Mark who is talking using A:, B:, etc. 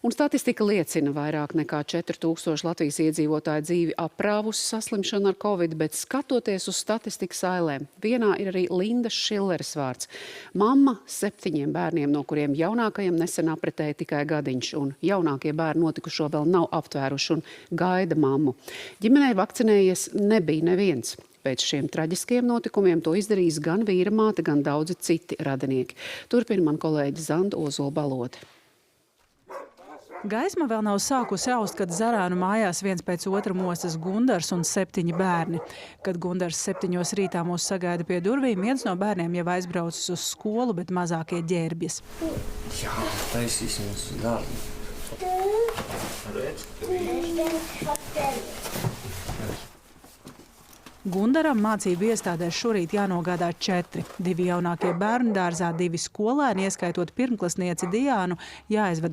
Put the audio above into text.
A: Un statistika liecina, vairāk nekā 4000 Latvijas iedzīvotāju dzīvi aprāvusi saslimšana ar covid, bet skatoties uz statistikas ailēm, vienā ir arī Lindas Šilleres vārds. Mamma 7 bērniem, no kuriem jaunākajam nesen apritēja tikai gadiņš, un jaunākie bērni notikušo vēl nav aptvēruši un gaida mammu. Ģimenei vakcinējies nebija neviens. Pēc šiem traģiskiem notikumiem to izdarījis gan vīra māte, gan daudzi citi radinieki. Turpina man kolēģi Zanda Ozola-Balode.
B: Gaisma vēl nav sākusi aust, kad Zarānu mājās viens pēc otra mostas Gundars un 7 bērni. Kad Gundars 7 rītā mūs sagaida pie durvīm, viens no bērniem jau aizbraucis uz skolu, bet mazākie ģērbjas.
C: Jā, taisīsim uz darbu.
B: Gundaram mācību iestādēs šorīt jānogādā 4. 2 jaunākie bērni dārzā, 2 skolēni, ieskaitot pirmklasnieci Diānu, jāaizved uz